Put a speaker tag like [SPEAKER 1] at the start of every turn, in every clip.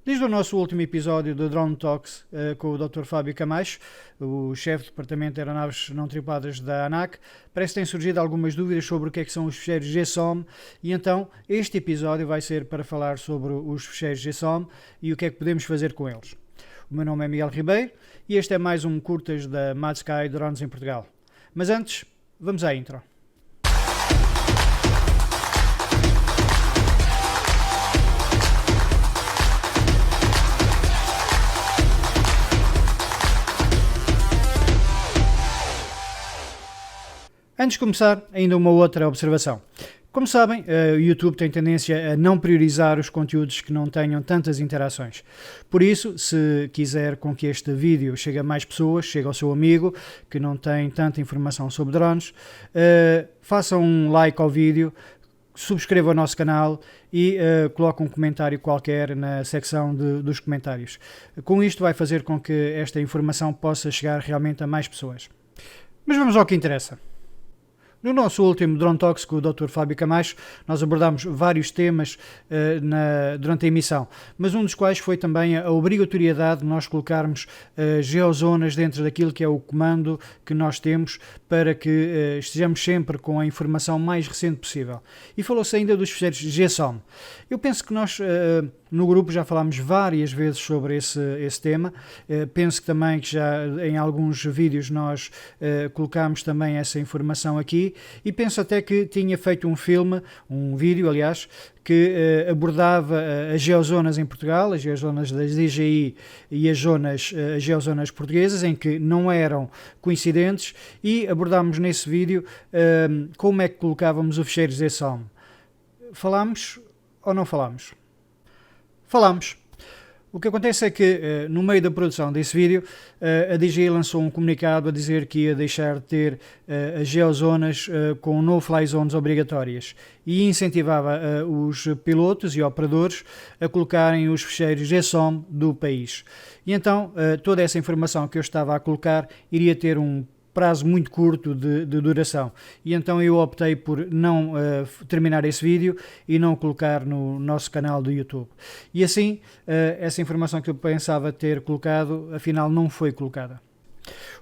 [SPEAKER 1] Desde o nosso último episódio do Drone Talks com o Dr. Fábio Camacho, o chefe do Departamento de Aeronaves Não Tripuladas da ANAC, parece que têm surgido algumas dúvidas sobre o que é que são os ficheiros GSOM e então este episódio vai ser para falar sobre os ficheiros GSOM e o que é que podemos fazer com eles. O meu nome é Miguel Ribeiro e este é mais um curtas da Mad Sky Drones em Portugal. Mas antes, vamos à intro. Antes de começar, ainda uma outra observação. Como sabem, o YouTube tem tendência a não priorizar os conteúdos que não tenham tantas interações. Por isso, se quiser com que este vídeo chegue a mais pessoas, chegue ao seu amigo que não tem tanta informação sobre drones, faça um like ao vídeo, subscreva o nosso canal e coloque um comentário qualquer na secção dos comentários. Com isto vai fazer com que esta informação possa chegar realmente a mais pessoas. Mas vamos ao que interessa. No nosso último Drone Talks com o Dr. Fábio Camacho, nós abordámos vários temas durante a emissão, mas um dos quais foi também a obrigatoriedade de nós colocarmos geozonas dentro daquilo que é o comando que nós temos para que estejamos sempre com a informação mais recente possível. E falou-se ainda dos ficheiros GSOM. Eu penso que nós no grupo já falámos várias vezes sobre esse tema. Penso que também que já em alguns vídeos nós colocámos também essa informação aqui e penso até que tinha feito um vídeo, aliás, que abordava as geozonas em Portugal, as geozonas da DGI e as geozonas portuguesas, em que não eram coincidentes, e abordámos nesse vídeo como é que colocávamos o ficheiro GSOM. Falámos ou não falámos? Falámos. O que acontece é que, no meio da produção desse vídeo, a DGI lançou um comunicado a dizer que ia deixar de ter as geozonas com no-fly zones obrigatórias e incentivava os pilotos e operadores a colocarem os ficheiros GSOM do país. E então, toda essa informação que eu estava a colocar iria ter um prazo muito curto de duração e então eu optei por não terminar esse vídeo e não colocar no nosso canal do YouTube. E assim, essa informação que eu pensava ter colocado, afinal não foi colocada.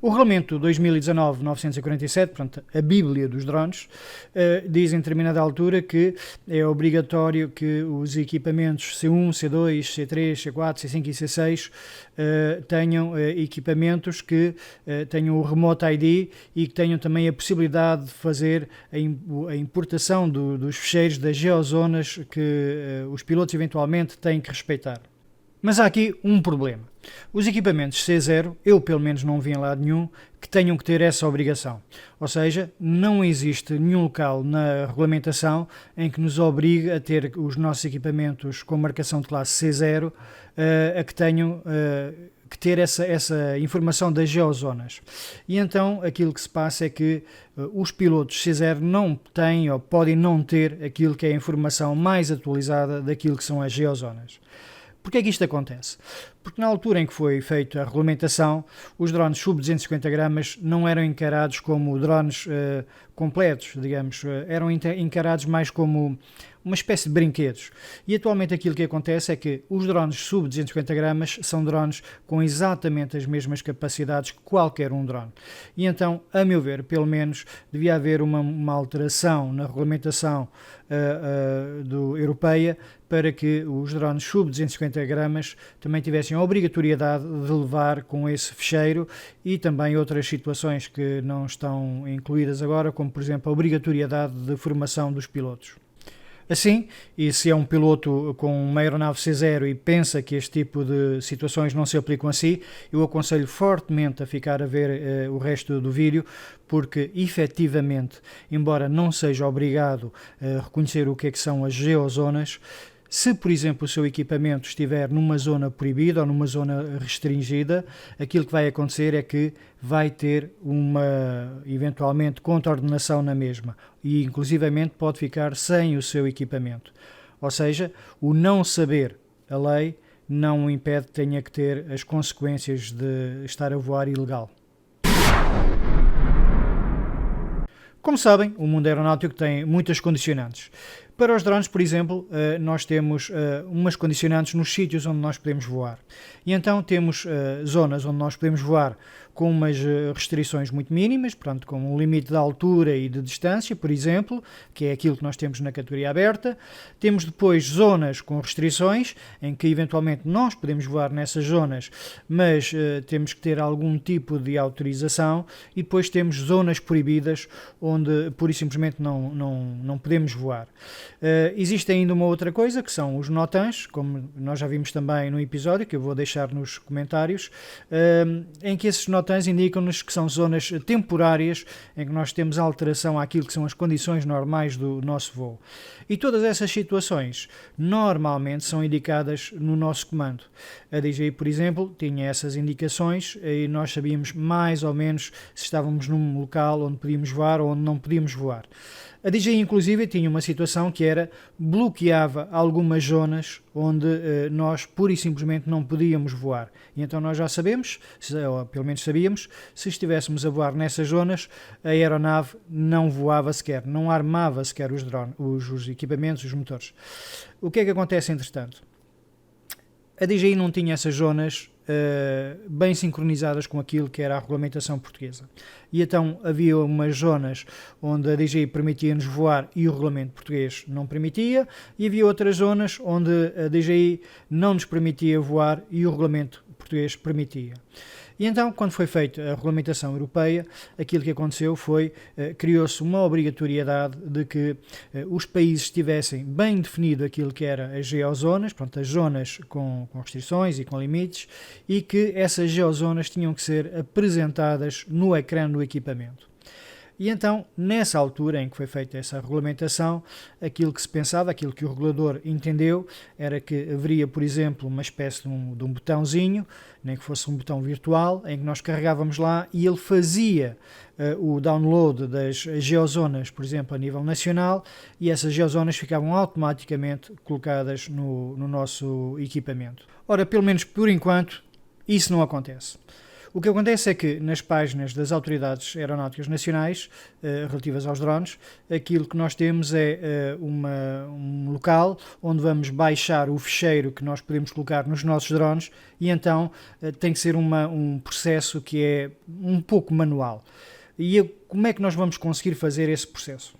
[SPEAKER 1] O Regulamento 2019-947, portanto, a Bíblia dos drones, diz em determinada altura que é obrigatório que os equipamentos C1, C2, C3, C4, C5 e C6 tenham equipamentos que tenham o Remote ID e que tenham também a possibilidade de fazer a importação dos ficheiros das geozonas que os pilotos eventualmente têm que respeitar. Mas há aqui um problema. Os equipamentos C0, eu pelo menos não vi em lado nenhum, que tenham que ter essa obrigação. Ou seja, não existe nenhum local na regulamentação em que nos obrigue a ter os nossos equipamentos com marcação de classe C0 a que tenham que ter essa informação das geozonas. E então aquilo que se passa é que os pilotos C0 não têm ou podem não ter aquilo que é a informação mais atualizada daquilo que são as geozonas. Porquê é que isto acontece? Porque na altura em que foi feita a regulamentação, os drones sub 250 gramas não eram encarados como drones completos, digamos, eram encarados mais como uma espécie de brinquedos. E atualmente aquilo que acontece é que os drones sub 250 gramas são drones com exatamente as mesmas capacidades que qualquer um drone. E então, a meu ver, pelo menos, devia haver uma alteração na regulamentação europeia para que os drones sub 250 gramas também tivessem a obrigatoriedade de levar com esse ficheiro e também outras situações que não estão incluídas agora, como por exemplo a obrigatoriedade de formação dos pilotos. Assim, e se é um piloto com uma aeronave C0 e pensa que este tipo de situações não se aplicam a si, eu aconselho fortemente a ficar a ver o resto do vídeo, porque efetivamente, embora não seja obrigado a reconhecer o que é que são as geozonas, se, por exemplo, o seu equipamento estiver numa zona proibida ou numa zona restringida, aquilo que vai acontecer é que vai ter eventualmente, contraordenação na mesma e, inclusivamente, pode ficar sem o seu equipamento. Ou seja, o não saber a lei não o impede que tenha que ter as consequências de estar a voar ilegal. Como sabem, o mundo aeronáutico tem muitas condicionantes, Para os drones, por exemplo, nós temos umas condicionantes nos sítios onde nós podemos voar. E então temos zonas onde nós podemos voar com umas restrições muito mínimas, portanto com um limite de altura e de distância, por exemplo, que é aquilo que nós temos na categoria aberta. Temos depois zonas com restrições, em que eventualmente nós podemos voar nessas zonas, mas temos que ter algum tipo de autorização. E depois temos zonas proibidas, onde pura e simplesmente não podemos voar. Existe ainda uma outra coisa, que são os NOTAMs, como nós já vimos também no episódio, que eu vou deixar nos comentários, em que esses NOTAMs indicam-nos que são zonas temporárias em que nós temos alteração àquilo que são as condições normais do nosso voo. E todas essas situações normalmente são indicadas no nosso comando. A DJI, por exemplo, tinha essas indicações e nós sabíamos mais ou menos se estávamos num local onde podíamos voar ou onde não podíamos voar. A DJI, inclusive, tinha uma situação que era, bloqueava algumas zonas onde nós pura e simplesmente não podíamos voar. E então nós já sabemos, ou pelo menos sabíamos, se estivéssemos a voar nessas zonas, a aeronave não voava sequer, não armava sequer os drones, os equipamentos, os motores. O que é que acontece entretanto? A DJI não tinha essas zonas bem sincronizadas com aquilo que era a regulamentação portuguesa. E então havia umas zonas onde a DJI permitia-nos voar e o regulamento português não permitia, e havia outras zonas onde a DJI não nos permitia voar e o regulamento português permitia. E então, quando foi feita a regulamentação europeia, aquilo que aconteceu foi, criou-se uma obrigatoriedade de que os países tivessem bem definido aquilo que era as geozonas, portanto, as zonas com restrições e com limites, e que essas geozonas tinham que ser apresentadas no ecrã do equipamento. E então, nessa altura em que foi feita essa regulamentação, aquilo que se pensava, aquilo que o regulador entendeu, era que haveria, por exemplo, uma espécie de um botãozinho, nem que fosse um botão virtual, em que nós carregávamos lá e ele fazia o download das geozonas, por exemplo, a nível nacional, e essas geozonas ficavam automaticamente colocadas no nosso equipamento. Ora, pelo menos por enquanto, isso não acontece. O que acontece é que nas páginas das autoridades aeronáuticas nacionais relativas aos drones, aquilo que nós temos é um local onde vamos baixar o ficheiro que nós podemos colocar nos nossos drones, e então tem que ser um processo que é um pouco manual. E como é que nós vamos conseguir fazer esse processo?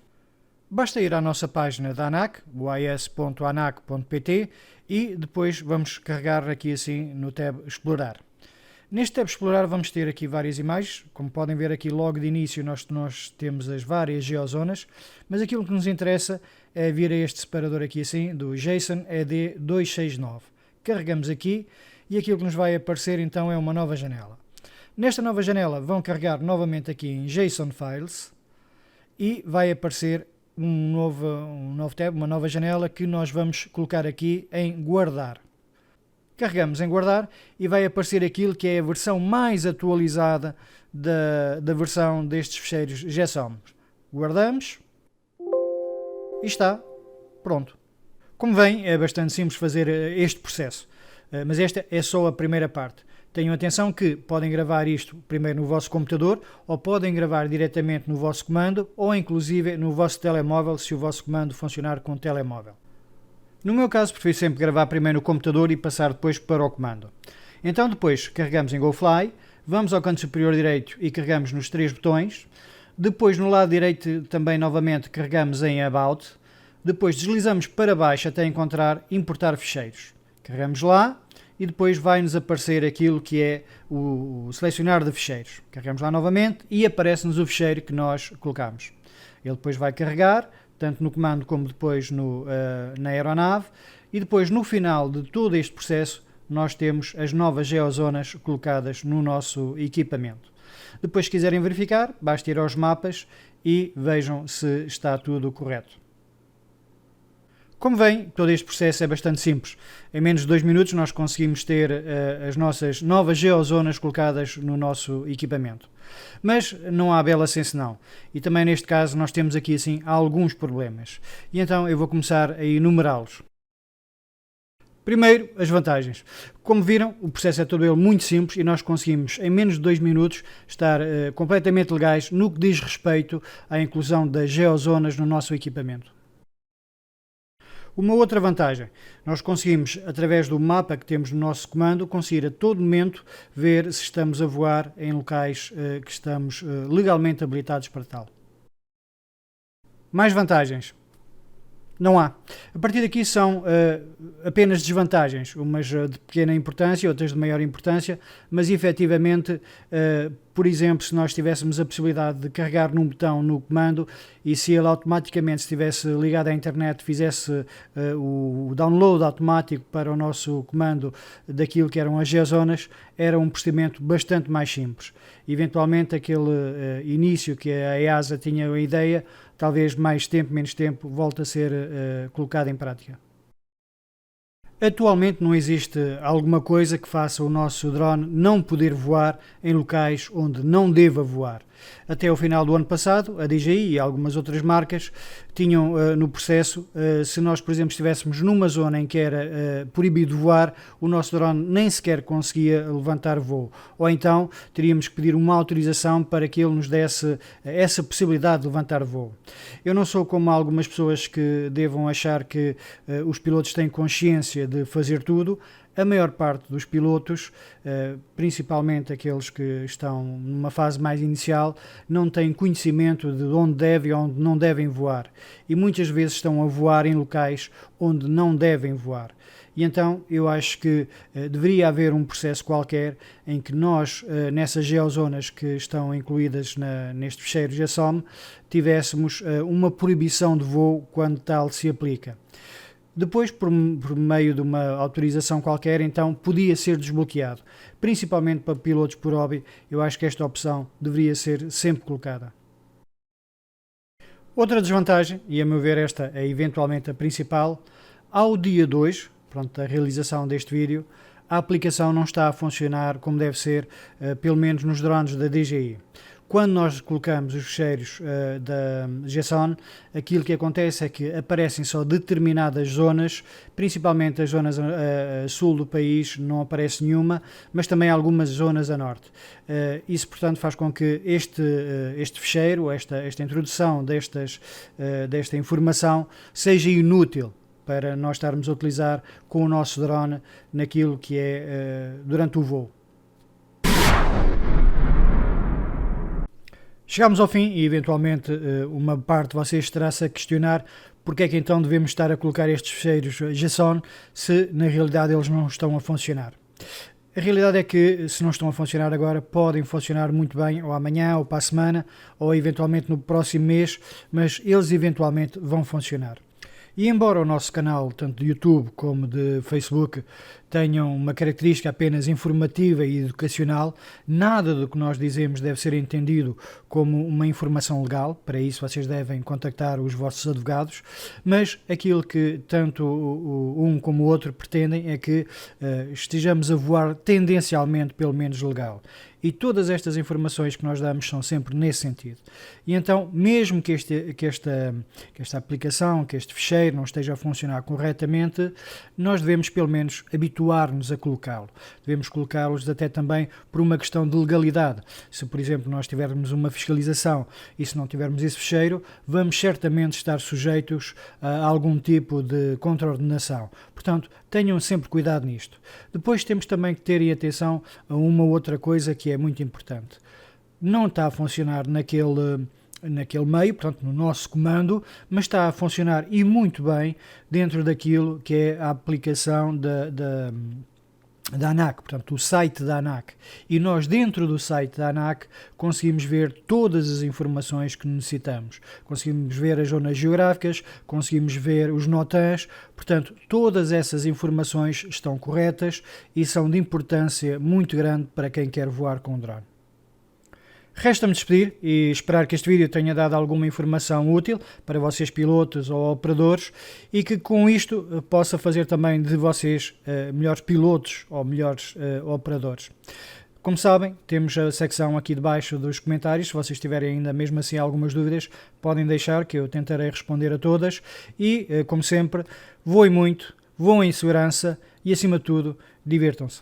[SPEAKER 1] Basta ir à nossa página da ANAC, oas.anac.pt, e depois vamos carregar aqui assim no tab Explorar. Neste tab Explorar vamos ter aqui várias imagens, como podem ver aqui logo de início nós temos as várias geozonas, mas aquilo que nos interessa é vir a este separador aqui assim, do JSON ED269. Carregamos aqui e aquilo que nos vai aparecer então é uma nova janela. Nesta nova janela vão carregar novamente aqui em JSON Files e vai aparecer um novo tab, uma nova janela que nós vamos colocar aqui em Guardar. Carregamos em Guardar e vai aparecer aquilo que é a versão mais atualizada da versão destes ficheiros GSOM. Guardamos e está pronto. Como veem, é bastante simples fazer este processo, mas esta é só a primeira parte. Tenham atenção que podem gravar isto primeiro no vosso computador, ou podem gravar diretamente no vosso comando, ou inclusive no vosso telemóvel, se o vosso comando funcionar com telemóvel. No meu caso, prefiro sempre gravar primeiro no computador e passar depois para o comando. Então depois carregamos em GoFly, vamos ao canto superior direito e carregamos nos 3 botões. Depois no lado direito também novamente carregamos em About. Depois deslizamos para baixo até encontrar Importar ficheiros. Carregamos lá e depois vai-nos aparecer aquilo que é o selecionar de ficheiros. Carregamos lá novamente e aparece-nos o ficheiro que nós colocamos. Ele depois vai carregar, tanto no comando como depois na aeronave, e depois no final de todo este processo nós temos as novas geozonas colocadas no nosso equipamento. Depois, se quiserem verificar, basta ir aos mapas e vejam se está tudo correto. Como veem, todo este processo é bastante simples. Em menos de 2 minutos nós conseguimos ter as nossas novas geozonas colocadas no nosso equipamento. Mas não há bela sem senão. E também neste caso nós temos aqui assim alguns problemas. E então eu vou começar a enumerá-los. Primeiro, as vantagens. Como viram, o processo é todo ele muito simples e nós conseguimos, em menos de 2 minutos, estar completamente legais no que diz respeito à inclusão das geozonas no nosso equipamento. Uma outra vantagem, nós conseguimos, através do mapa que temos no nosso comando, conseguir a todo momento ver se estamos a voar em locais que estamos legalmente habilitados para tal. Mais vantagens. Não há. A partir daqui são apenas desvantagens, umas de pequena importância, outras de maior importância, mas efetivamente, por exemplo, se nós tivéssemos a possibilidade de carregar num botão no comando e se ele automaticamente estivesse ligado à internet fizesse o download automático para o nosso comando daquilo que eram as geozonas, era um procedimento bastante mais simples. Eventualmente aquele início que a EASA tinha a ideia, talvez mais tempo, menos tempo, volte a ser colocado em prática. Atualmente não existe alguma coisa que faça o nosso drone não poder voar em locais onde não deva voar. Até o final do ano passado, a DJI e algumas outras marcas tinham no processo, se nós, por exemplo, estivéssemos numa zona em que era proibido voar, o nosso drone nem sequer conseguia levantar voo. Ou então teríamos que pedir uma autorização para que ele nos desse essa possibilidade de levantar voo. Eu não sou como algumas pessoas que devam achar que os pilotos têm consciência de fazer tudo. A maior parte dos pilotos, principalmente aqueles que estão numa fase mais inicial, não têm conhecimento de onde devem ou onde não devem voar e muitas vezes estão a voar em locais onde não devem voar. E então eu acho que deveria haver um processo qualquer em que nós, nessas geozonas que estão incluídas neste fecheiro JSON, tivéssemos uma proibição de voo quando tal se aplica. Depois, por meio de uma autorização qualquer, então podia ser desbloqueado. Principalmente para pilotos por hobby, eu acho que esta opção deveria ser sempre colocada. Outra desvantagem, e a meu ver esta é eventualmente a principal, ao dia 2, pronto, da realização deste vídeo, a aplicação não está a funcionar como deve ser, pelo menos nos drones da DJI. Quando nós colocamos os ficheiros da JSON, aquilo que acontece é que aparecem só determinadas zonas, principalmente as zonas a sul do país não aparece nenhuma, mas também algumas zonas a norte. Isso, portanto, faz com que este ficheiro, esta introdução desta informação seja inútil para nós estarmos a utilizar com o nosso drone naquilo que é durante o voo. Chegamos ao fim e eventualmente uma parte de vocês estará-se a questionar porque é que então devemos estar a colocar estes ficheiros JSON se na realidade eles não estão a funcionar. A realidade é que se não estão a funcionar agora podem funcionar muito bem ou amanhã ou para a semana ou eventualmente no próximo mês, mas eles eventualmente vão funcionar. E embora o nosso canal, tanto de YouTube como de Facebook, tenham uma característica apenas informativa e educacional, nada do que nós dizemos deve ser entendido como uma informação legal, para isso vocês devem contactar os vossos advogados, mas aquilo que tanto um como o outro pretendem é que estejamos a voar tendencialmente pelo menos legal. E todas estas informações que nós damos são sempre nesse sentido. E então, mesmo que esta aplicação, que este ficheiro não esteja a funcionar corretamente, nós devemos pelo menos habituar-nos a colocá-lo. Devemos colocá-los até também por uma questão de legalidade. Se, por exemplo, nós tivermos uma fiscalização e se não tivermos esse ficheiro, vamos certamente estar sujeitos a algum tipo de contraordenação. Portanto, tenham sempre cuidado nisto. Depois temos também que ter em atenção a uma outra coisa que é muito importante. Não está a funcionar naquele meio, portanto no nosso comando, mas está a funcionar e muito bem dentro daquilo que é a aplicação da ANAC, portanto o site da ANAC. E nós dentro do site da ANAC conseguimos ver todas as informações que necessitamos. Conseguimos ver as zonas geográficas, conseguimos ver os NOTAMs, portanto todas essas informações estão corretas e são de importância muito grande para quem quer voar com o drone. Resta-me despedir e esperar que este vídeo tenha dado alguma informação útil para vocês pilotos ou operadores e que com isto possa fazer também de vocês melhores pilotos ou melhores operadores. Como sabem, temos a secção aqui debaixo dos comentários, se vocês tiverem ainda mesmo assim algumas dúvidas, podem deixar que eu tentarei responder a todas e, como sempre, voem muito, voem em segurança e acima de tudo, divirtam-se.